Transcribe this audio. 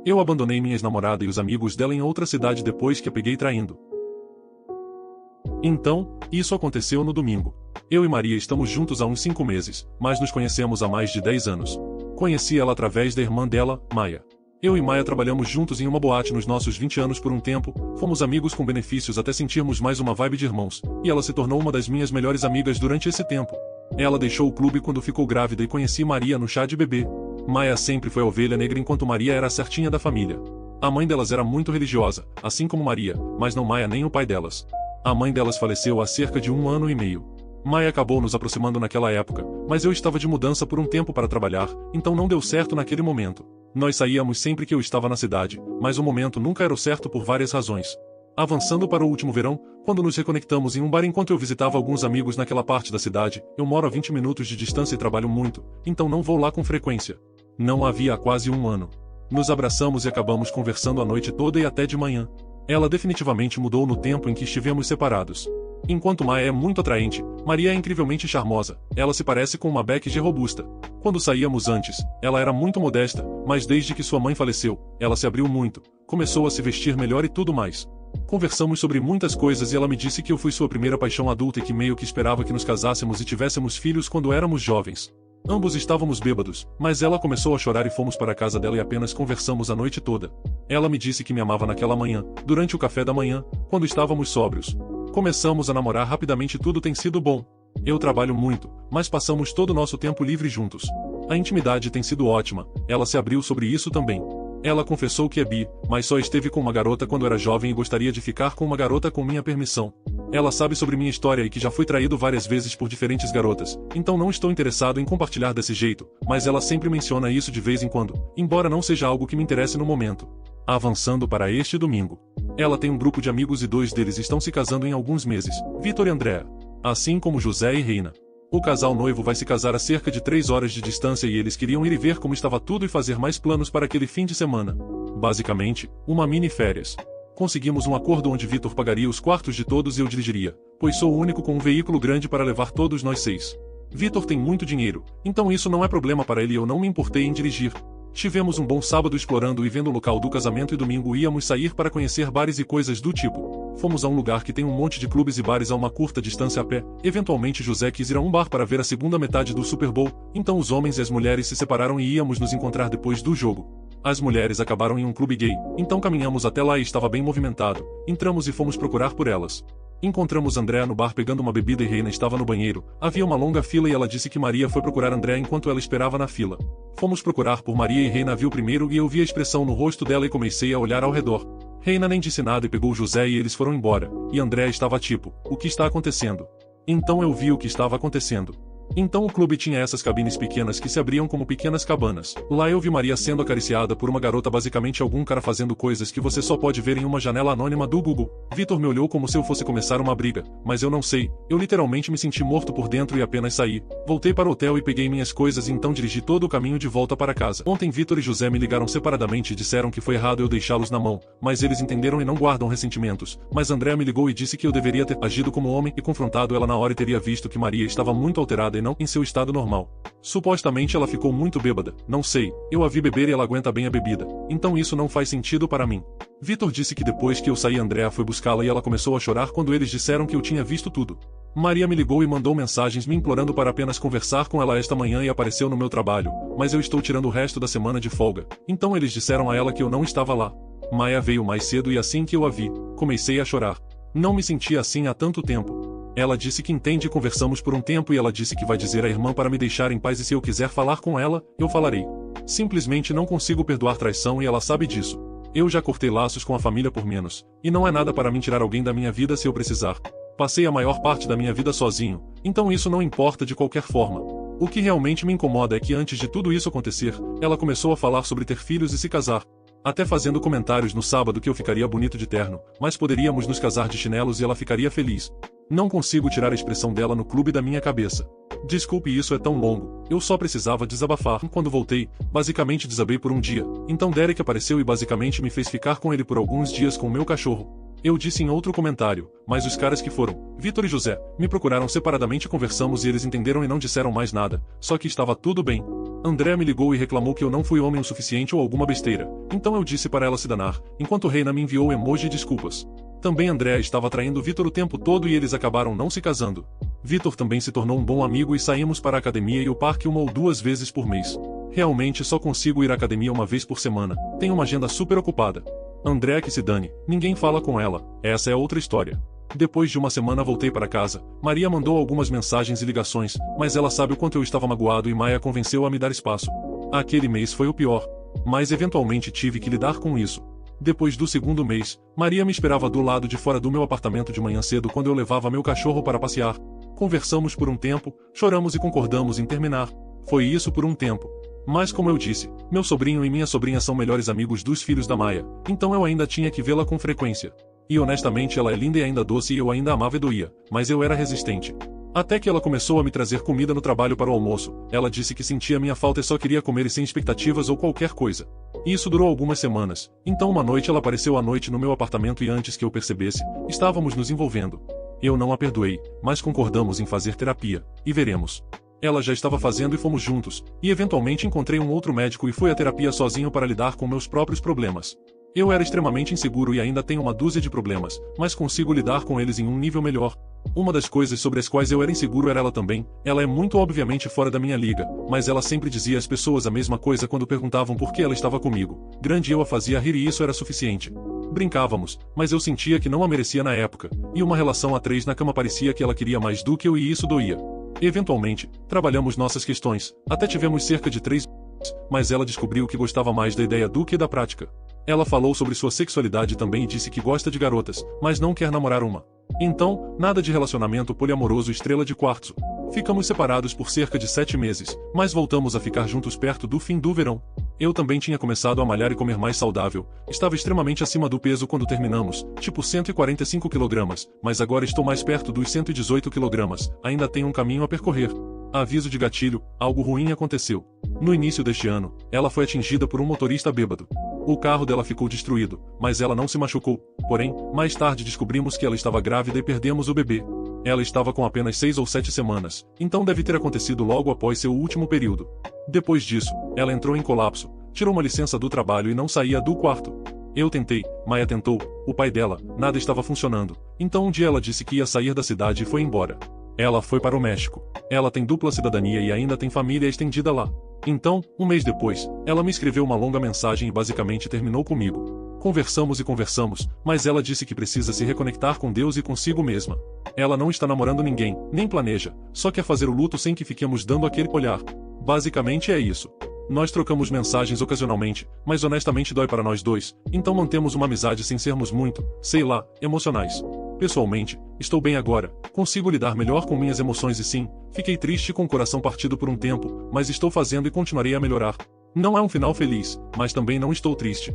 Eu abandonei minha ex-namorada e os amigos dela em outra cidade depois que a peguei traindo. Então, isso aconteceu no domingo. Eu e Maria estamos juntos há uns 5 meses, mas nos conhecemos há mais de 10 anos. Conheci ela através da irmã dela, Maia. Eu e Maia trabalhamos juntos em uma boate nos nossos 20 anos por um tempo, fomos amigos com benefícios até sentirmos mais uma vibe de irmãos, e ela se tornou uma das minhas melhores amigas durante esse tempo. Ela deixou o clube quando ficou grávida e conheci Maria no chá de bebê. Maia sempre foi a ovelha negra enquanto Maria era a certinha da família. A mãe delas era muito religiosa, assim como Maria, mas não Maia nem o pai delas. A mãe delas faleceu há cerca de 1 ano e meio. Maia acabou nos aproximando naquela época, mas eu estava de mudança por um tempo para trabalhar, então não deu certo naquele momento. Nós saíamos sempre que eu estava na cidade, mas o momento nunca era o certo por várias razões. Avançando para o último verão, quando nos reconectamos em um bar enquanto eu visitava alguns amigos naquela parte da cidade, eu moro a 20 minutos de distância e trabalho muito, então não vou lá com frequência. Não havia há quase 1 ano. Nos abraçamos e acabamos conversando a noite toda e até de manhã. Ela definitivamente mudou no tempo em que estivemos separados. Enquanto Maia é muito atraente, Maria é incrivelmente charmosa, ela se parece com uma Becky G robusta. Quando saíamos antes, ela era muito modesta, mas desde que sua mãe faleceu, ela se abriu muito, começou a se vestir melhor e tudo mais. Conversamos sobre muitas coisas e ela me disse que eu fui sua primeira paixão adulta e que meio que esperava que nos casássemos e tivéssemos filhos quando éramos jovens. Ambos estávamos bêbados, mas ela começou a chorar e fomos para a casa dela e apenas conversamos a noite toda. Ela me disse que me amava naquela manhã, durante o café da manhã, quando estávamos sóbrios. Começamos a namorar rapidamente e tudo tem sido bom. Eu trabalho muito, mas passamos todo o nosso tempo livre juntos. A intimidade tem sido ótima, ela se abriu sobre isso também. Ela confessou que é bi, mas só esteve com uma garota quando era jovem e gostaria de ficar com uma garota com minha permissão. Ela sabe sobre minha história e que já fui traído várias vezes por diferentes garotas, então não estou interessado em compartilhar desse jeito, mas ela sempre menciona isso de vez em quando, embora não seja algo que me interesse no momento. Avançando para este domingo. Ela tem um grupo de amigos e 2 deles estão se casando em alguns meses, Vitor e Andréa. Assim como José e Reina. O casal noivo vai se casar a cerca de 3 horas de distância e eles queriam ir e ver como estava tudo e fazer mais planos para aquele fim de semana. Basicamente, uma mini férias. Conseguimos um acordo onde Vitor pagaria os quartos de todos e eu dirigiria, pois sou o único com um veículo grande para levar todos nós 6. Vitor tem muito dinheiro, então isso não é problema para ele e eu não me importei em dirigir. Tivemos um bom sábado explorando e vendo o local do casamento e domingo íamos sair para conhecer bares e coisas do tipo. Fomos a um lugar que tem um monte de clubes e bares a uma curta distância a pé. Eventualmente José quis ir a um bar para ver a segunda metade do Super Bowl, então os homens e as mulheres se separaram e íamos nos encontrar depois do jogo. As mulheres acabaram em um clube gay, então caminhamos até lá e estava bem movimentado. Entramos e fomos procurar por elas. Encontramos Andréa no bar pegando uma bebida e Reina estava no banheiro. Havia uma longa fila e ela disse que Maria foi procurar Andréa enquanto ela esperava na fila. Fomos procurar por Maria e Reina viu primeiro e eu vi a expressão no rosto dela e comecei a olhar ao redor. Reina nem disse nada e pegou José e eles foram embora. E Andréa estava tipo, o que está acontecendo? Então eu vi o que estava acontecendo. Então o clube tinha essas cabines pequenas que se abriam como pequenas cabanas. Lá eu vi Maria sendo acariciada por uma garota, basicamente algum cara fazendo coisas que você só pode ver em uma janela anônima do Google. Vitor me olhou como se eu fosse começar uma briga, mas eu não sei, eu literalmente me senti morto por dentro e apenas saí. Voltei para o hotel e peguei minhas coisas e então dirigi todo o caminho de volta para casa. Ontem Vitor e José me ligaram separadamente e disseram que foi errado eu deixá-los na mão, mas eles entenderam e não guardam ressentimentos. Mas André me ligou e disse que eu deveria ter agido como homem e confrontado ela na hora e teria visto que Maria estava muito alterada e não em seu estado normal. Supostamente ela ficou muito bêbada, não sei, eu a vi beber e ela aguenta bem a bebida, então isso não faz sentido para mim. Vitor disse que depois que eu saí Andréa foi buscá-la e ela começou a chorar quando eles disseram que eu tinha visto tudo. Maria me ligou e mandou mensagens me implorando para apenas conversar com ela esta manhã e apareceu no meu trabalho, mas eu estou tirando o resto da semana de folga, então eles disseram a ela que eu não estava lá. Maia veio mais cedo e assim que eu a vi, comecei a chorar. Não me sentia assim há tanto tempo. Ela disse que entende e conversamos por um tempo e ela disse que vai dizer à irmã para me deixar em paz e se eu quiser falar com ela, eu falarei. Simplesmente não consigo perdoar traição e ela sabe disso. Eu já cortei laços com a família por menos, e não é nada para mim tirar alguém da minha vida se eu precisar. Passei a maior parte da minha vida sozinho, então isso não importa de qualquer forma. O que realmente me incomoda é que antes de tudo isso acontecer, ela começou a falar sobre ter filhos e se casar. Até fazendo comentários no sábado que eu ficaria bonito de terno, mas poderíamos nos casar de chinelos e ela ficaria feliz. Não consigo tirar a expressão dela no clube da minha cabeça. Desculpe, isso é tão longo, eu só precisava desabafar. Quando voltei, basicamente desabei por um dia, então Derek apareceu e basicamente me fez ficar com ele por alguns dias com o meu cachorro. Eu disse em outro comentário, mas os caras que foram, Vitor e José, me procuraram separadamente e conversamos e eles entenderam e não disseram mais nada, só que estava tudo bem. André me ligou e reclamou que eu não fui homem o suficiente ou alguma besteira, então eu disse para ela se danar, enquanto Reina me enviou emoji de desculpas. Também André estava traindo Vitor o tempo todo e eles acabaram não se casando. Vitor também se tornou um bom amigo e saímos para a academia e o parque 1 ou 2 vezes por mês. Realmente só consigo ir à academia uma vez por semana, tenho uma agenda super ocupada. André que se dane, ninguém fala com ela, essa é outra história. Depois de uma semana voltei para casa, Maria mandou algumas mensagens e ligações, mas ela sabe o quanto eu estava magoado e Maia convenceu a me dar espaço. Aquele mês foi o pior, mas eventualmente tive que lidar com isso. Depois do segundo mês, Maria me esperava do lado de fora do meu apartamento de manhã cedo quando eu levava meu cachorro para passear. Conversamos por um tempo, choramos e concordamos em terminar. Foi isso por um tempo. Mas como eu disse, meu sobrinho e minha sobrinha são melhores amigos dos filhos da Maia, então eu ainda tinha que vê-la com frequência. E honestamente ela é linda e ainda doce e eu ainda amava e doía, mas eu era resistente. Até que ela começou a me trazer comida no trabalho para o almoço, ela disse que sentia minha falta e só queria comer e sem expectativas ou qualquer coisa. Isso durou algumas semanas, então uma noite ela apareceu à noite no meu apartamento e antes que eu percebesse, estávamos nos envolvendo. Eu não a perdoei, mas concordamos em fazer terapia, e veremos. Ela já estava fazendo e fomos juntos, e eventualmente encontrei um outro médico e fui à terapia sozinho para lidar com meus próprios problemas. Eu era extremamente inseguro e ainda tenho uma dúzia de problemas, mas consigo lidar com eles em um nível melhor. Uma das coisas sobre as quais eu era inseguro era ela também. Ela é muito obviamente fora da minha liga, mas ela sempre dizia às pessoas a mesma coisa quando perguntavam por que ela estava comigo. Grande eu a fazia rir e isso era suficiente. Brincávamos, mas eu sentia que não a merecia na época, e uma relação a 3 na cama parecia que ela queria mais do que eu e isso doía. Eventualmente, trabalhamos nossas questões, até tivemos cerca de 3 meses, mas ela descobriu que gostava mais da ideia do que da prática. Ela falou sobre sua sexualidade também e disse que gosta de garotas, mas não quer namorar uma. Então, nada de relacionamento poliamoroso estrela de quartzo. Ficamos separados por cerca de 7 meses, mas voltamos a ficar juntos perto do fim do verão. Eu também tinha começado a malhar e comer mais saudável, estava extremamente acima do peso quando terminamos, tipo 145 kg, mas agora estou mais perto dos 118 kg, ainda tenho um caminho a percorrer. Aviso de gatilho, algo ruim aconteceu. No início deste ano, ela foi atingida por um motorista bêbado. O carro dela ficou destruído, mas ela não se machucou. Porém, mais tarde descobrimos que ela estava grávida e perdemos o bebê. Ela estava com apenas 6 ou 7 semanas, então deve ter acontecido logo após seu último período. Depois disso, ela entrou em colapso, tirou uma licença do trabalho e não saía do quarto. Eu tentei, Maia tentou, o pai dela, nada estava funcionando. Então um dia ela disse que ia sair da cidade e foi embora. Ela foi para o México. Ela tem dupla cidadania e ainda tem família estendida lá. Então, um mês depois, ela me escreveu uma longa mensagem e basicamente terminou comigo. Conversamos e conversamos, mas ela disse que precisa se reconectar com Deus e consigo mesma. Ela não está namorando ninguém, nem planeja, só quer fazer o luto sem que fiquemos dando aquele olhar. Basicamente é isso. Nós trocamos mensagens ocasionalmente, mas honestamente dói para nós dois, então mantemos uma amizade sem sermos muito, sei lá, emocionais. Pessoalmente, estou bem agora, consigo lidar melhor com minhas emoções e sim, fiquei triste com o coração partido por um tempo, mas estou fazendo e continuarei a melhorar. Não é um final feliz, mas também não estou triste.